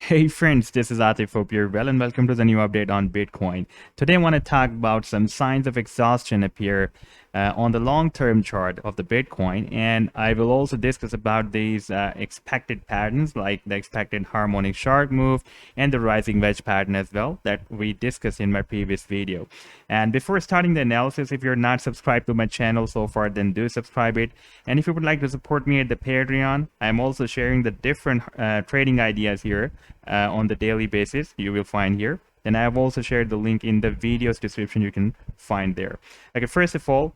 Hey friends, this is Atif. Hope you're well and welcome to the new update on Bitcoin. Today I want to talk about some signs of exhaustion appear on the long-term chart of the Bitcoin, and I will also discuss about these expected patterns like the expected harmonic shark move and the rising wedge pattern as well that we discussed in my previous video. And before starting the analysis, if you're not subscribed to my channel so far, then do subscribe it. And if you would like to support me at the Patreon, I'm also sharing the different trading ideas here on the daily basis you will find here. Then I have also shared the link in the video's description you can find there. Okay, first of all,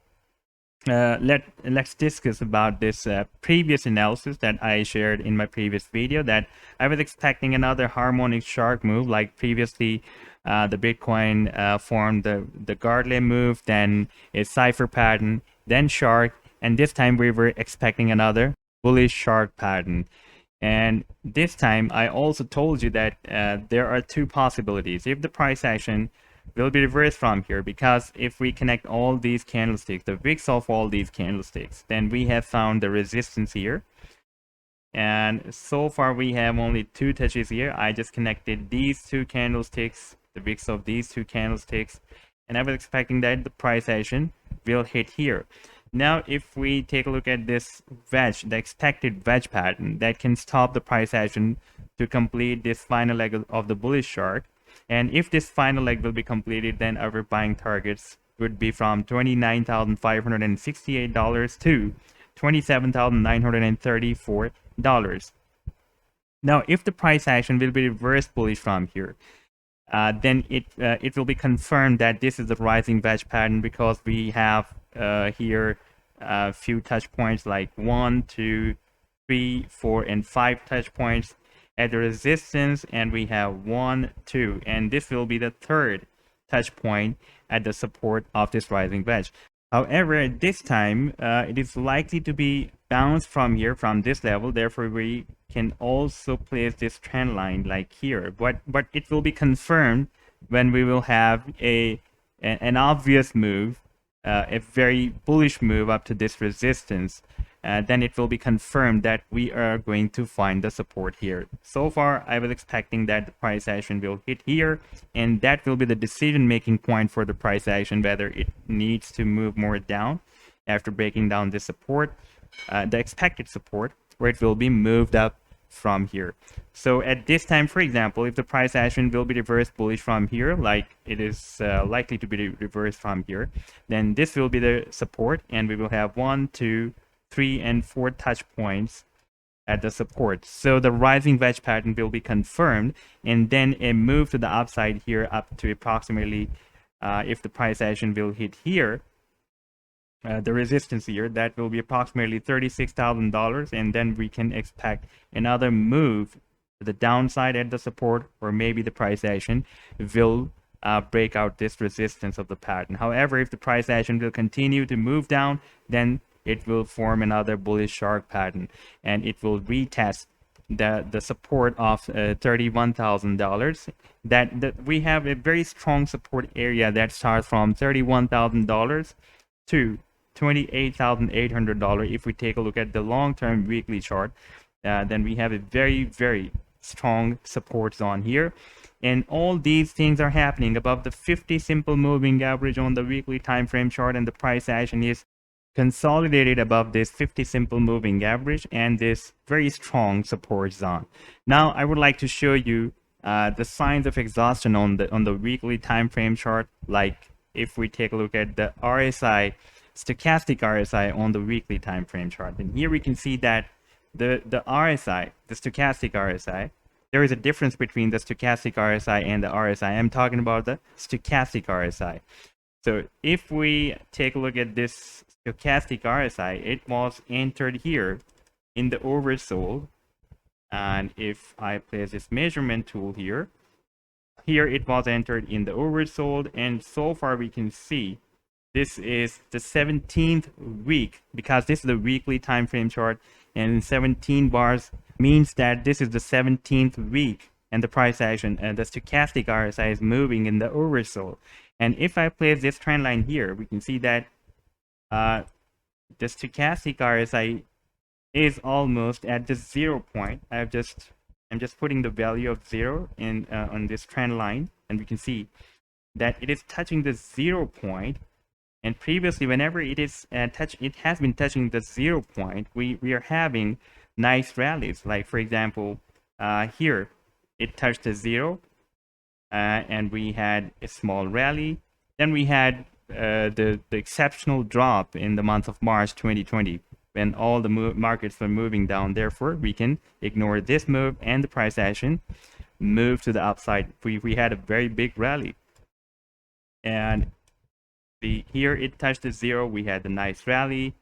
let's discuss about this previous analysis that I shared in my previous video, that I was expecting another harmonic shark move like previously. The Bitcoin formed the Gartley move, then a cipher pattern, then shark, and this time we were expecting another bullish shark pattern. And this time I also told you that there are two possibilities. If the price action will be reversed from here, because if we connect all these candlesticks, the wicks of all these candlesticks, then we have found the resistance here. And so far we have only two touches here. I just connected these two candlesticks, the wicks of these two candlesticks, and I was expecting that the price action will hit here. Now, if we take a look at this wedge, the expected wedge pattern that can stop the price action to complete this final leg of the bullish shark, and if this final leg will be completed, then our buying targets would be from $29,568 to $27,934. Now, if the price action will be reverse bullish from here, then it will be confirmed that this is the rising wedge pattern, because we have here a few touch points like 1, 2, 3, 4, and 5 touch points at the resistance, and we have 1, 2, and this will be the third touch point at the support of this rising wedge. However, this time it is likely to be bounced from here, from this level. Therefore, we can also place this trend line like here, but it will be confirmed when we will have an obvious move, a very bullish move up to this resistance. Then it will be confirmed that we are going to find the support here. So far, I was expecting that the price action will hit here, and that will be the decision-making point for the price action, whether it needs to move more down after breaking down this support, the expected support, or it will be moved up from here. So at this time, for example, if the price action will be reversed bullish from here, like it is likely to be reversed from here, then this will be the support, and we will have 1, 2, 3, and 4 touch points at the support. So the rising wedge pattern will be confirmed, and then a move to the upside here up to approximately, if the price action will hit here, the resistance here, that will be approximately $36,000, and then we can expect another move to the downside at the support, or maybe the price action will break out this resistance of the pattern. However, if the price action will continue to move down, then it will form another bullish shark pattern, and it will retest the support of $31,000. That we have a very strong support area that starts from $31,000 to $28,800. If we take a look at the long-term weekly chart, then we have a very strong support zone here, and all these things are happening above the 50 simple moving average on the weekly time frame chart, and the price action is consolidated above this 50 simple moving average and this very strong support zone. Now I would like to show you the signs of exhaustion on the weekly time frame chart. Like if we take a look at the RSI, stochastic RSI on the weekly time frame chart, and here we can see that the RSI, the stochastic RSI, there is a difference between the stochastic RSI and the RSI. I'm talking about the stochastic RSI. So if we take a look at this stochastic RSI, it was entered here in the oversold, and if I place this measurement tool here it was entered in the oversold, and so far we can see this is the 17th week, because this is the weekly time frame chart, and 17 bars means that this is the 17th week, and the price action and the stochastic RSI is moving in the oversold. And if I place this trend line here, we can see that the stochastic RSI is almost at the 0 point. I've just I'm just putting the value of 0 in on this trend line, and we can see that it is touching the 0 point. And previously, whenever it is it has been touching the 0 point, we are having nice rallies. Like for example, here it touched the 0, and we had a small rally. Then we had the exceptional drop in the month of March 2020, when all the markets were moving down. Therefore, we can ignore this move and the price action, move to the upside. We had a very big rally, and here it touched the 0, we had the nice rally,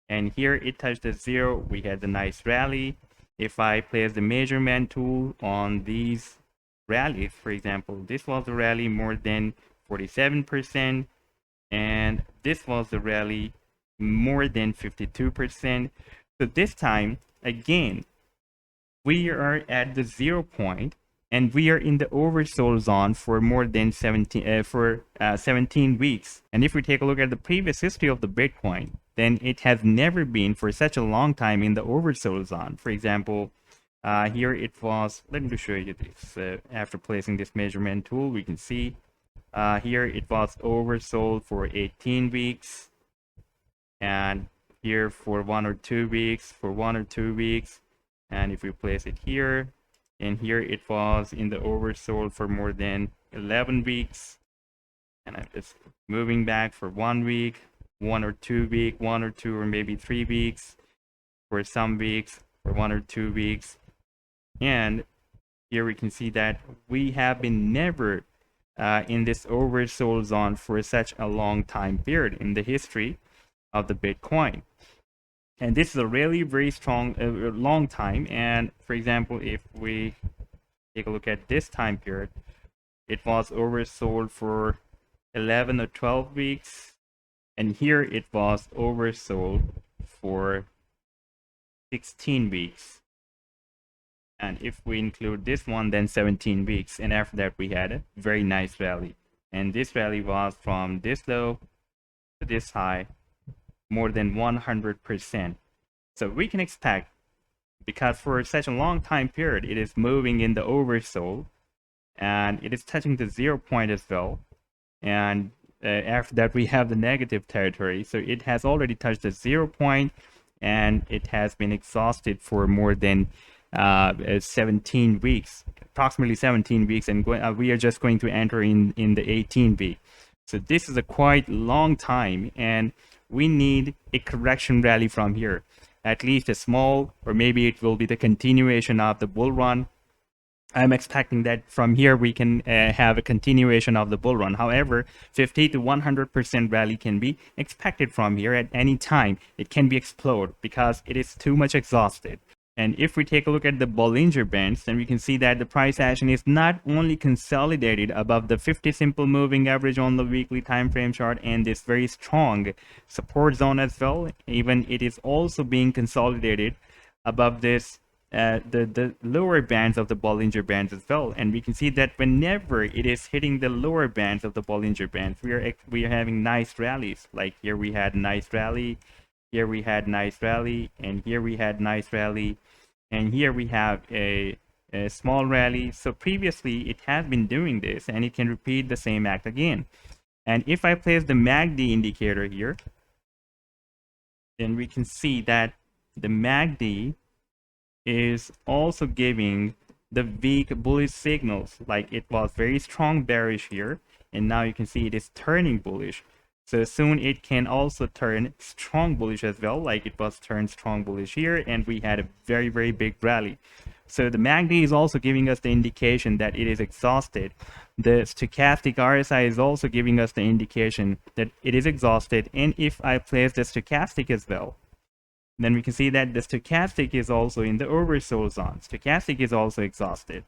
and here it touched the 0, we had the nice rally. If I place the measurement tool on these rallies, for example, this was a rally more than 47%, and this was the rally more than 52%. So this time, again, we are at the 0 point, and we are in the oversold zone for more than 17 weeks. And if we take a look at the previous history of the Bitcoin, then it has never been for such a long time in the oversold zone. For example, here it was, let me show you this. After placing this measurement tool, we can see here it was oversold for 18 weeks, and here for 1 or 2 weeks, and if we place it here, and here it was in the oversold for more than 11 weeks, and I'm just moving back for 1 week, 1 or 2 weeks, 1 or 2 or maybe 3 weeks, for some weeks, for 1 or 2 weeks, and here we can see that we have been never in this oversold zone for such a long time period in the history of the Bitcoin. And this is a really very strong, long time. And for example, if we take a look at this time period, it was oversold for 11 or 12 weeks. And here it was oversold for 16 weeks. And if we include this one, then 17 weeks. And after that, we had a very nice rally. And this rally was from this low to this high, more than 100%. So we can expect, because for such a long time period, it is moving in the oversold, and it is touching the 0 point as well. And after that, we have the negative territory. So it has already touched the 0 point, and it has been exhausted for more than 17 weeks, approximately 17 weeks, and we are just going to enter in the 18th week. So this is a quite long time, and we need a correction rally from here, at least a small, or maybe it will be the continuation of the bull run. I'm expecting that from here we can have a continuation of the bull run. However, 50 to 100% rally can be expected from here at any time. It can be explode because it is too much exhausted. And if we take a look at the Bollinger Bands, then we can see that the price action is not only consolidated above the 50 simple moving average on the weekly time frame chart and this very strong support zone as well, even it is also being consolidated above this the lower bands of the Bollinger Bands as well. And we can see that whenever it is hitting the lower bands of the Bollinger Bands, we are having nice rallies. Like here we had a nice rally, here we had nice rally, and here we had nice rally, and here we have a small rally. So previously it has been doing this, and it can repeat the same act again. And if I place the MACD indicator here, then we can see that the MACD is also giving the weak bullish signals. Like it was very strong bearish here, and now you can see it is turning bullish. So soon it can also turn strong bullish as well, like it was turned strong bullish here, and we had a very, very big rally. So the MACD is also giving us the indication that it is exhausted. The stochastic RSI is also giving us the indication that it is exhausted. And if I place the stochastic as well, then we can see that the stochastic is also in the oversold zone. Stochastic is also exhausted.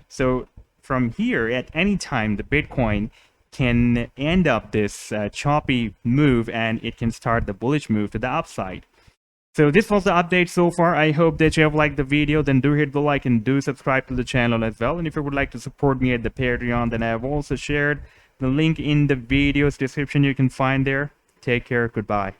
So from here, at any time, the Bitcoin can end up this choppy move, and it can start the bullish move to the upside. So this was the update so far. I hope that you have liked the video. Then do hit the like and do subscribe to the channel as well. And if you would like to support me at the Patreon, then I have also shared the link in the video's description. You can find there. Take care. Goodbye.